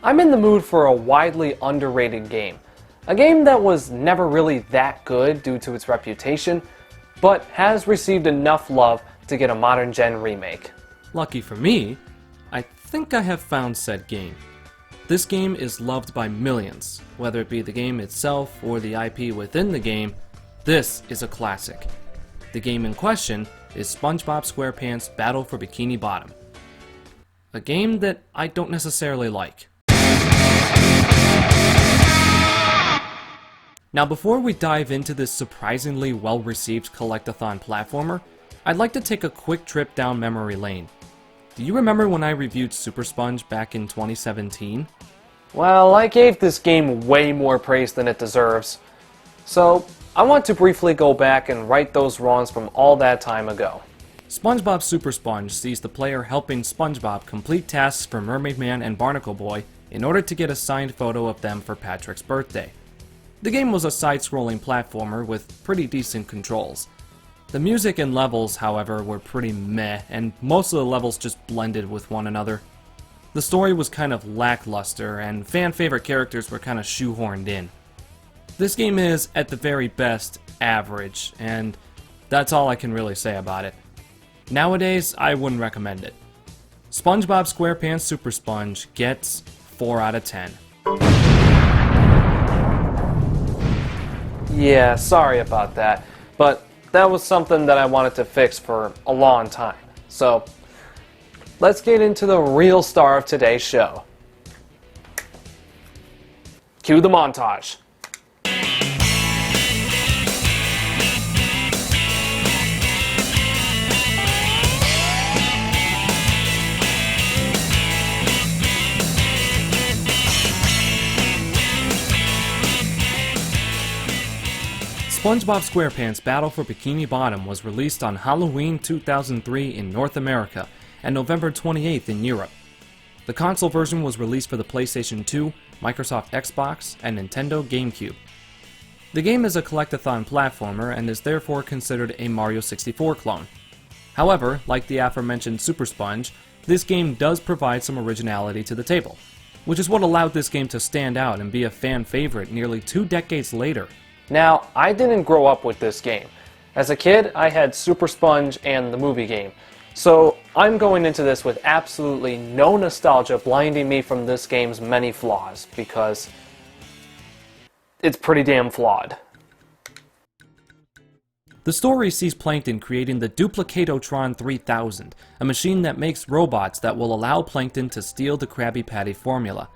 I'm in the mood for a widely underrated game. A game that was never really that good due to its reputation, but has received enough love to get a modern gen remake. Lucky for me, I think I have found said game. This game is loved by millions, whether it be the game itself or the IP within the game. This is a classic. The game in question is SpongeBob SquarePants Battle for Bikini Bottom. A game that I don't necessarily like. Now before we dive into this surprisingly well-received collectathon platformer, I'd like to take a quick trip down memory lane. Do you remember when I reviewed Super Sponge back in 2017? Well, I gave this game way more praise than it deserves. So, I want to briefly go back and right those wrongs from all that time ago. SpongeBob Super Sponge sees the player helping SpongeBob complete tasks for Mermaid Man and Barnacle Boy in order to get a signed photo of them for Patrick's birthday. The game was a side-scrolling platformer with pretty decent controls. The music and levels, however, were pretty meh, and most of the levels just blended with one another. The story was kind of lackluster, and fan-favorite characters were kind of shoehorned in. This game is, at the very best, average, and that's all I can really say about it. Nowadays, I wouldn't recommend it. SpongeBob SquarePants Super Sponge gets 4 out of 10. Yeah, sorry about that, but that was something that I wanted to fix for a long time. So, let's get into the real star of today's show. Cue the montage. SpongeBob SquarePants Battle for Bikini Bottom was released on Halloween 2003 in North America and November 28th in Europe. The console version was released for the PlayStation 2, Microsoft Xbox, and Nintendo GameCube. The game is a collectathon platformer and is therefore considered a Mario 64 clone. However, like the aforementioned Super Sponge, this game does provide some originality to the table, which is what allowed this game to stand out and be a fan favorite nearly 2 decades later. Now, I didn't grow up with this game. As a kid, I had Super Sponge and the movie game. So, I'm going into this with absolutely no nostalgia blinding me from this game's many flaws, because it's pretty damn flawed. The story sees Plankton creating the Duplicatotron 3000, a machine that makes robots that will allow Plankton to steal the Krabby Patty formula.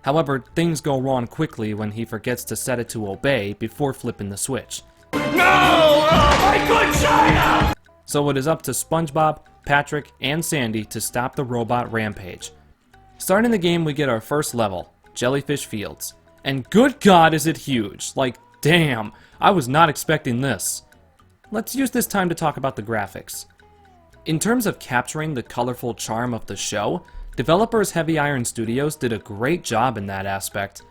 However, things go wrong quickly when he forgets to set it to obey before flipping the switch. No! Oh, my good China! So it is up to SpongeBob, Patrick, and Sandy to stop the robot rampage. Starting the game, we get our first level, Jellyfish Fields. And good God is it huge! Like, damn, I was not expecting this. Let's use this time to talk about the graphics. In terms of capturing the colorful charm of the show, developers Heavy Iron Studios did a great job in that aspect.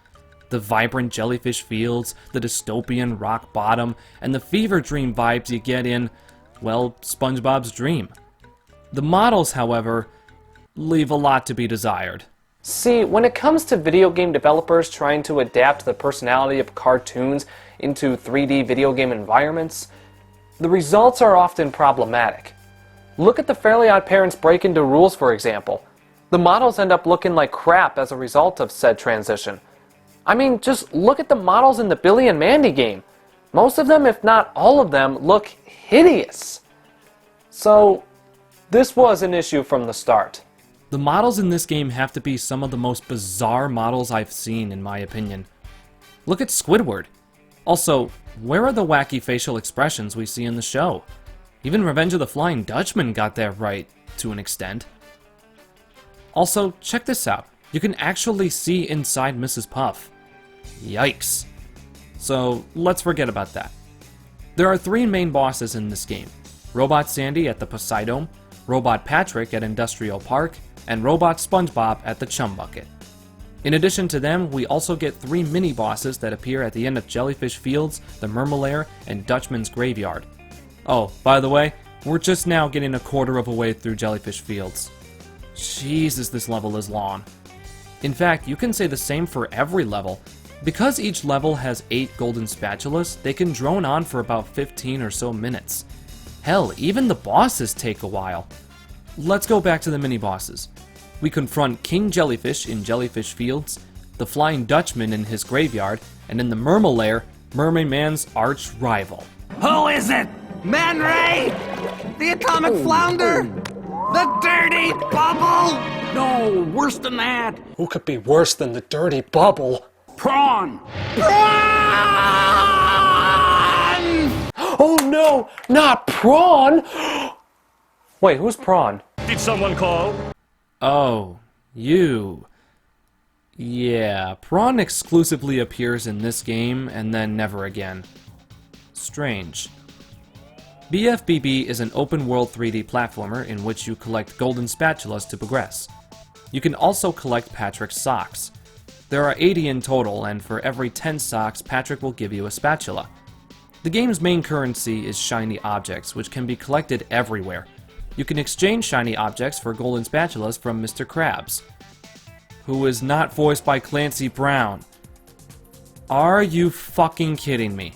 The vibrant Jellyfish Fields, the dystopian rock bottom, and the fever dream vibes you get in, well, SpongeBob's dream. The models, however, leave a lot to be desired. See, when it comes to video game developers trying to adapt the personality of cartoons into 3D video game environments, the results are often problematic. Look at the Fairly Odd Parents Break Into Rules, for example. The models end up looking like crap as a result of said transition. I mean, just look at the models in the Billy and Mandy game. Most of them, if not all of them, look hideous. So, this was an issue from the start. The models in this game have to be some of the most bizarre models I've seen, in my opinion. Look at Squidward. Also, where are the wacky facial expressions we see in the show? Even Revenge of the Flying Dutchman got that right, to an extent. Also, check this out. You can actually see inside Mrs. Puff. Yikes. So, let's forget about that. There are 3 main bosses in this game. Robot Sandy at the Poseidome, Robot Patrick at Industrial Park, and Robot SpongeBob at the Chum Bucket. In addition to them, we also get 3 mini-bosses that appear at the end of Jellyfish Fields, the Mermalair, and Dutchman's Graveyard. Oh, by the way, we're just now getting a quarter of a way through Jellyfish Fields. Jesus, this level is long. In fact, you can say the same for every level. Because each level has 8 golden spatulas, they can drone on for about 15 or so minutes. Hell, even the bosses take a while. Let's go back to the mini-bosses. We confront King Jellyfish in Jellyfish Fields, the Flying Dutchman in his graveyard, and in the Mermaid Lair, Mermaid Man's arch rival. Who is it? Man Ray? The atomic flounder? The dirty bubble? No, worse than that. Who could be worse than the dirty bubble? Prawn. Prawn! Oh no, not Prawn! Wait, who's Prawn? Did someone call? Oh, you. Yeah, Prawn exclusively appears in this game and then never again. Strange. BFBB is an open-world 3D platformer in which you collect golden spatulas to progress. You can also collect Patrick's socks. There are 80 in total, and for every 10 socks, Patrick will give you a spatula. The game's main currency is shiny objects, which can be collected everywhere. You can exchange shiny objects for golden spatulas from Mr. Krabs, who is not voiced by Clancy Brown. Are you fucking kidding me?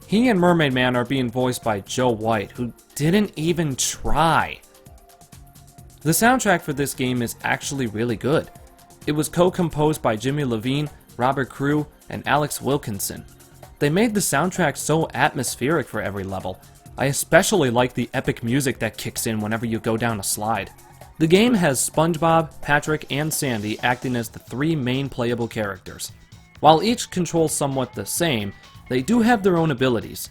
He and Mermaid Man are being voiced by Joe White, who didn't even try. The soundtrack for this game is actually really good. It was co-composed by Jimmy Levine, Robert Crew, and Alex Wilkinson. They made the soundtrack so atmospheric for every level. I especially like the epic music that kicks in whenever you go down a slide. The game has SpongeBob, Patrick, and Sandy acting as the 3 main playable characters. While each controls somewhat the same, they do have their own abilities.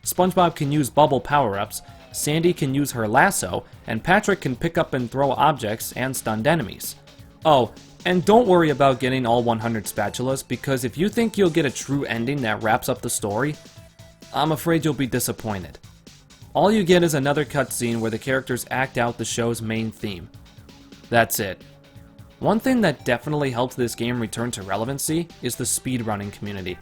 SpongeBob can use bubble power-ups, Sandy can use her lasso, and Patrick can pick up and throw objects and stunned enemies. Oh, and don't worry about getting all 100 spatulas, because if you think you'll get a true ending that wraps up the story, I'm afraid you'll be disappointed. All you get is another cutscene where the characters act out the show's main theme. That's it. One thing that definitely helped this game return to relevancy is the speedrunning community.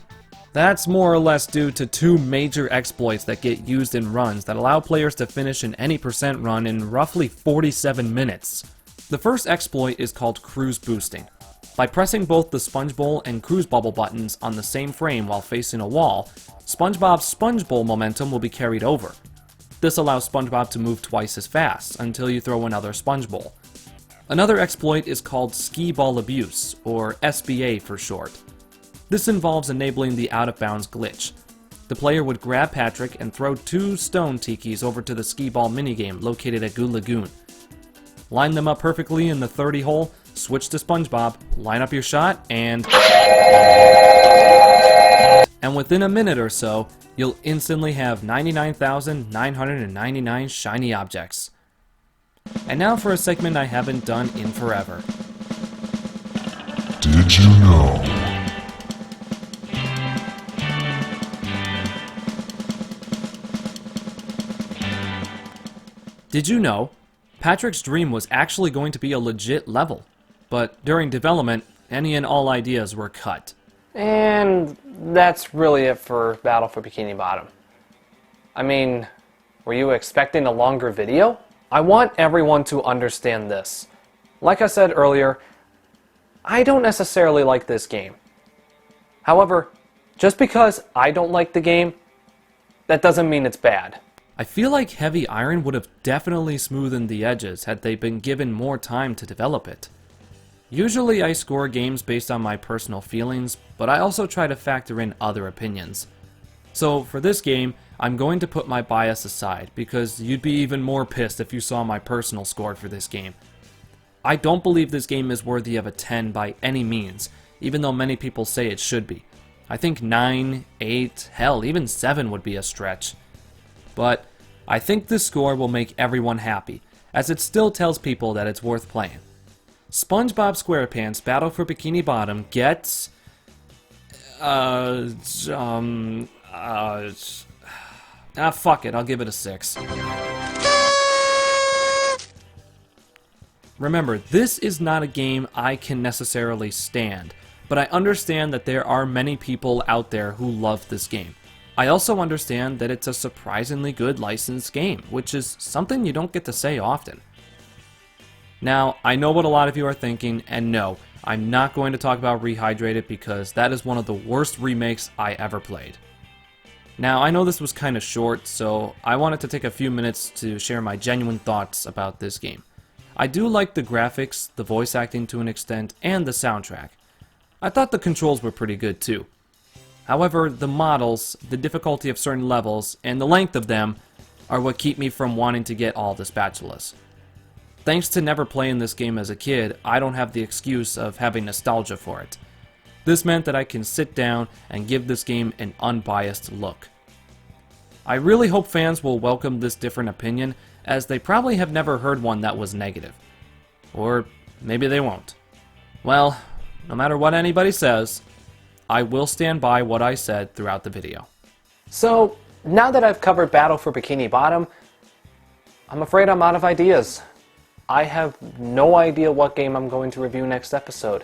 That's more or less due to 2 major exploits that get used in runs that allow players to finish an any percent run in roughly 47 minutes. The first exploit is called Cruise Boosting. By pressing both the Sponge Bowl and Cruise Bubble buttons on the same frame while facing a wall, SpongeBob's Sponge Bowl momentum will be carried over. This allows SpongeBob to move twice as fast until you throw another Sponge Bowl. Another exploit is called Skee Ball Abuse, or SBA for short. This involves enabling the out-of-bounds glitch. The player would grab Patrick and throw 2 stone tikis over to the skee ball minigame located at Goo Lagoon. Line them up perfectly in the 30 hole, switch to SpongeBob, line up your shot, and within a minute or so, you'll instantly have 99,999 shiny objects. And now for a segment I haven't done in forever. Did you know? Did you know? Patrick's dream was actually going to be a legit level, but during development, any and all ideas were cut. And that's really it for Battle for Bikini Bottom. I mean, were you expecting a longer video? I want everyone to understand this. Like I said earlier, I don't necessarily like this game. However, just because I don't like the game, that doesn't mean it's bad. I feel like Heavy Iron would have definitely smoothened the edges had they been given more time to develop it. Usually I score games based on my personal feelings, but I also try to factor in other opinions. So for this game, I'm going to put my bias aside, because you'd be even more pissed if you saw my personal score for this game. I don't believe this game is worthy of a 10 by any means, even though many people say it should be. I think 9, 8, hell, even 7 would be a stretch. But I think this score will make everyone happy, as it still tells people that it's worth playing. SpongeBob SquarePants Battle for Bikini Bottom gets... fuck it, I'll give it a 6. Remember, this is not a game I can necessarily stand, but I understand that there are many people out there who love this game. I also understand that it's a surprisingly good licensed game, which is something you don't get to say often. Now, I know what a lot of you are thinking, and no, I'm not going to talk about Rehydrated because that is one of the worst remakes I ever played. Now, I know this was kind of short, so I wanted to take a few minutes to share my genuine thoughts about this game. I do like the graphics, the voice acting to an extent, and the soundtrack. I thought the controls were pretty good too. However, the models, the difficulty of certain levels, and the length of them are what keep me from wanting to get all the spatulas. Thanks to never playing this game as a kid, I don't have the excuse of having nostalgia for it. This meant that I can sit down and give this game an unbiased look. I really hope fans will welcome this different opinion, as they probably have never heard one that was negative. Or maybe they won't. Well, no matter what anybody says, I will stand by what I said throughout the video. So, now that I've covered Battle for Bikini Bottom, I'm afraid I'm out of ideas. I have no idea what game I'm going to review next episode.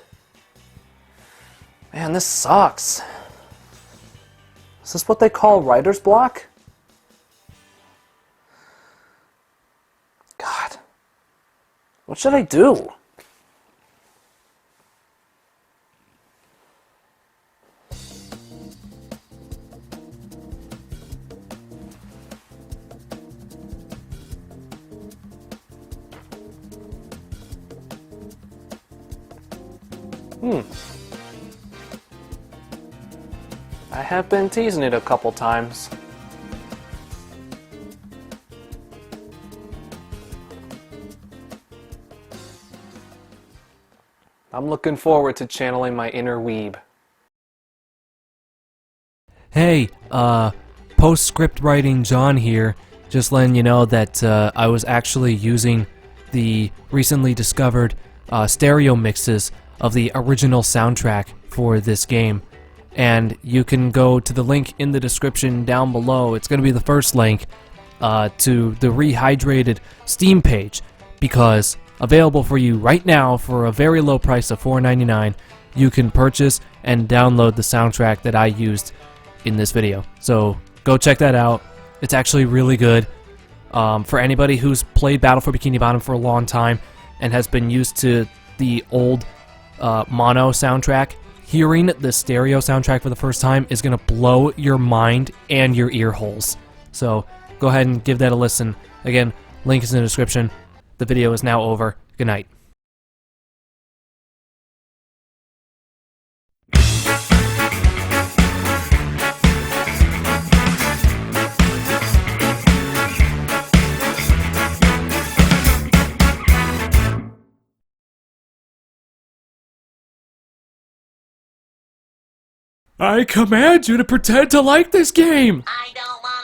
Man, this sucks. Is this what they call writer's block? God. What should I do? I have been teasing it a couple times. I'm looking forward to channeling my inner weeb. Hey, postscript writing John here. Just letting you know that I was actually using the recently discovered stereo mixes of the original soundtrack for this game. And you can go to the link in the description down below. It's going to be the first link to the Rehydrated Steam page, because available for you right now for a very low price of $4.99, you can purchase and download the soundtrack that I used in this video. So go check that out. It's actually really good. For anybody who's played Battle for Bikini Bottom for a long time and has been used to the old mono soundtrack, hearing the stereo soundtrack for the first time is going to blow your mind and your ear holes. So go ahead and give that a listen. Again, link is in the description. The video is now over. Good night. I command you to pretend to like this game! I don't want